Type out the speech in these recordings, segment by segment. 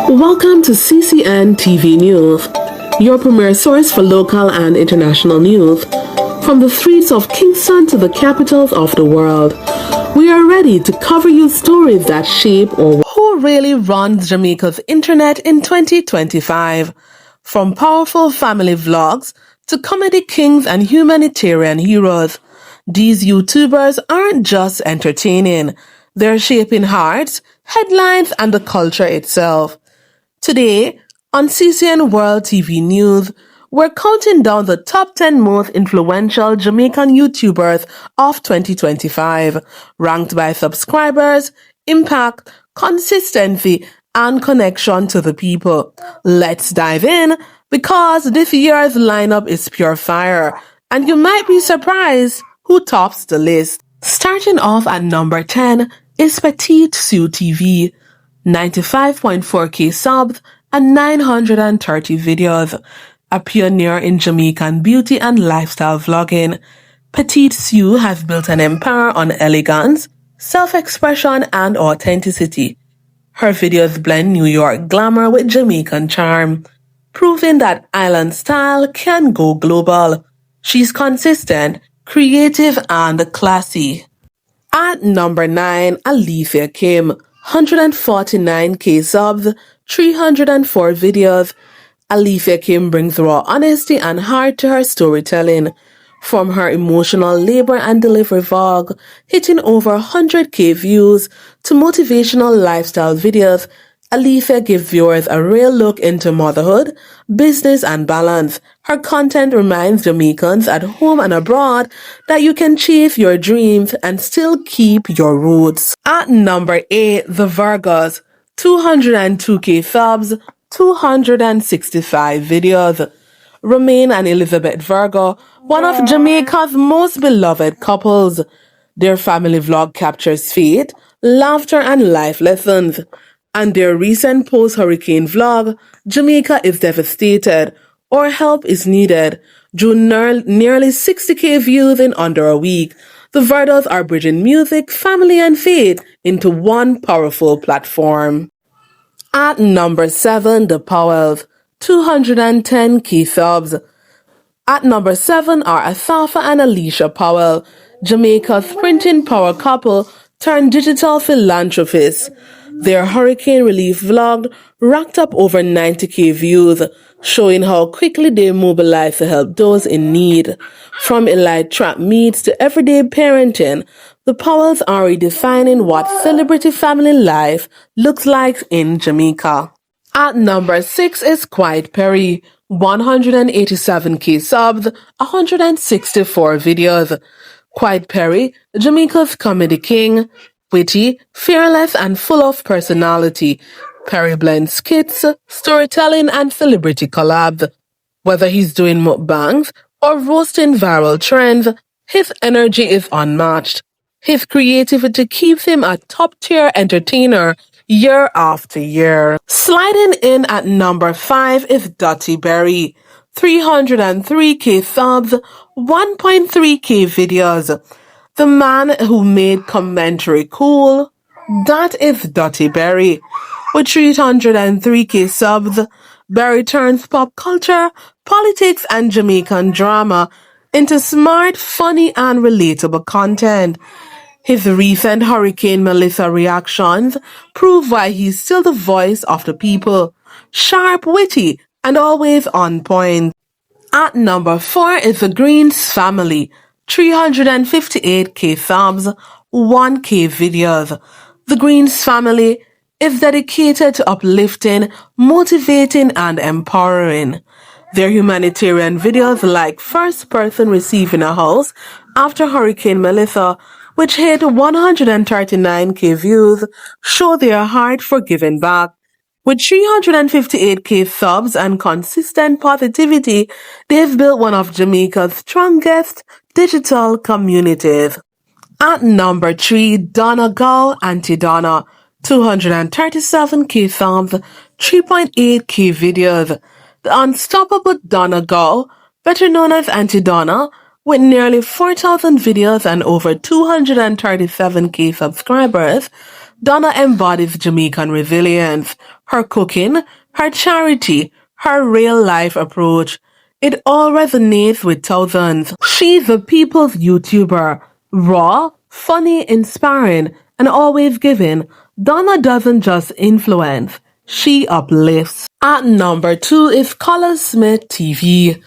Welcome to CCN TV News, your premier source for local and international news. From the streets of Kingston to the capitals of the world, we are ready to cover you stories that shape or who really runs Jamaica's internet in 2025. From powerful family vlogs to comedy kings and humanitarian heroes, these YouTubers aren't just entertaining. They're shaping hearts, headlines, and the culture itself. Today, on CCNWORL TV News, we're counting down the top 10 most influential Jamaican YouTubers of 2025, ranked by subscribers, impact, consistency, and connection to the people. Let's dive in, because this year's lineup is pure fire, and you might be surprised who tops the list. Starting off at number 10 is Petite-Sue TV. 95.4k subs and 930 videos. A pioneer in Jamaican beauty and lifestyle vlogging, Petite-Sue has built an empire on elegance, self-expression, and authenticity. Her videos blend New York glamour with Jamaican charm, proving that island style can go global. She's consistent, creative, and classy. At number 9, Alicia Kim. 149k subs, 304 videos. Alicia Kim brings raw honesty and heart to her storytelling. From her emotional labor and delivery vlog, hitting over 100k views, to motivational lifestyle videos, Alicia gives viewers a real look into motherhood, business, and balance. Her content reminds Jamaicans at home and abroad that you can chase your dreams and still keep your roots. At number 8, the Virgos. 202k subs, 265 videos. Romaine and Elizabeth Virgo, one of Jamaica's most beloved couples. Their family vlog captures faith, laughter, and life lessons. And their recent post-hurricane vlog, Jamaica is devastated, or help is needed, drew nearly 60k views in under a week. The Virgos are bridging music, family, and faith into one powerful platform. At number 7, the Powells, 210k subs. At number 7 are Asafa and Alicia Powell, Jamaica's sprinting power couple turned digital philanthropists. Their hurricane relief vlog racked up over 90k views, showing how quickly they mobilize to help those in need. From elite trap meets to everyday parenting, the Powells are redefining what celebrity family life looks like in Jamaica. At number 6 is Quiet Perry, 187k subs, 164 videos. Quiet Perry, Jamaica's comedy king, witty, fearless, and full of personality. Perry blends skits, storytelling, and celebrity collabs. Whether he's doing mukbangs or roasting viral trends, his energy is unmatched. His creativity keeps him a top-tier entertainer year after year. Sliding in at number 5 is Dutty Berry. 303k subs, 1.3k videos. The man who made commentary cool, that is Dutty Berry. With 303k subs, Berry turns pop culture, politics, and Jamaican drama into smart, funny, and relatable content. His recent Hurricane Melissa reactions prove why he's still the voice of the people. Sharp, witty, and always on point. At number 4 is the Greens family. 358k subs, 1k videos. The Greens family is dedicated to uplifting, motivating, and empowering. Their humanitarian videos like First Person Receiving a House after Hurricane Melissa, which hit 139k views, show their heart for giving back. With 358k subs and consistent positivity, they've built one of Jamaica's strongest digital communities. At number 3, Donna Gowe, Anty Donna, 237k subs, 3.8k videos. The unstoppable Donna Gowe, better known as Anty Donna, with nearly 4,000 videos and over 237k subscribers, Donna embodies Jamaican resilience. Her cooking, her charity, her real-life approach. It all resonates with thousands. She's a people's YouTuber. Raw, funny, inspiring, and always giving. Donna doesn't just influence, she uplifts. At number 2 is Colaz Smith TV.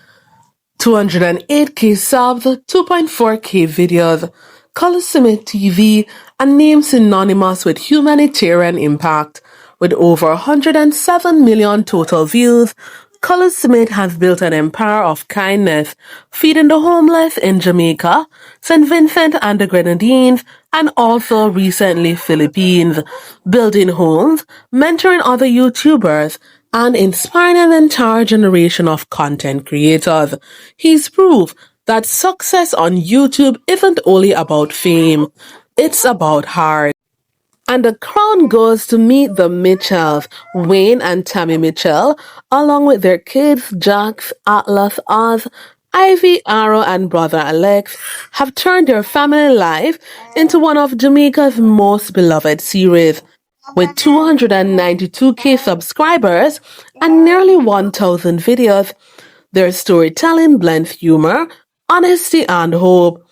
208k subs, 2.4k videos. Colaz Smith TV, a name synonymous with humanitarian impact. With over 107 million total views, Colaz Smith has built an empire of kindness, feeding the homeless in Jamaica, St. Vincent and the Grenadines, and also recently Philippines, building homes, mentoring other YouTubers, and inspiring an entire generation of content creators. He's proof that success on YouTube isn't only about fame, it's about heart. And the crown goes to meet the Mitchells, Wayne and Tammy Mitchell, along with their kids Jax, Atlas, Oz, Ivy, Arrow, and brother Alex, have turned their family life into one of Jamaica's most beloved series. With 292k subscribers and nearly 1,000 videos, their storytelling blends humor, honesty, and hope.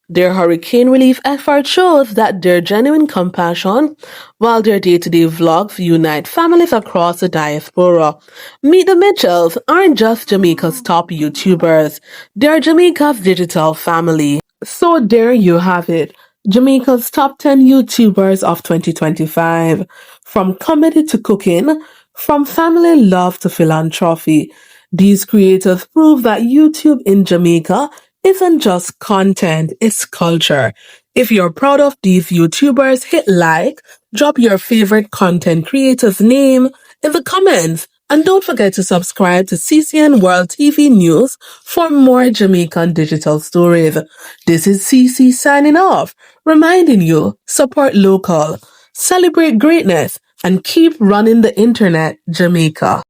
Their hurricane relief effort shows that their genuine compassion, while their day-to-day vlogs unite families across the diaspora. Meet the Mitchells aren't just Jamaica's top YouTubers, they're Jamaica's digital family. So there you have it. Jamaica's top 10 YouTubers of 2025. From comedy to cooking, from family love to philanthropy. These creators prove that YouTube in Jamaica isn't just content, it's culture. If you're proud of these YouTubers, hit like, drop your favorite content creator's name in the comments, and don't forget to subscribe to CCNWORL TV News for more Jamaican digital stories. This is CC signing off, reminding you, support local, celebrate greatness, and keep running the internet, Jamaica.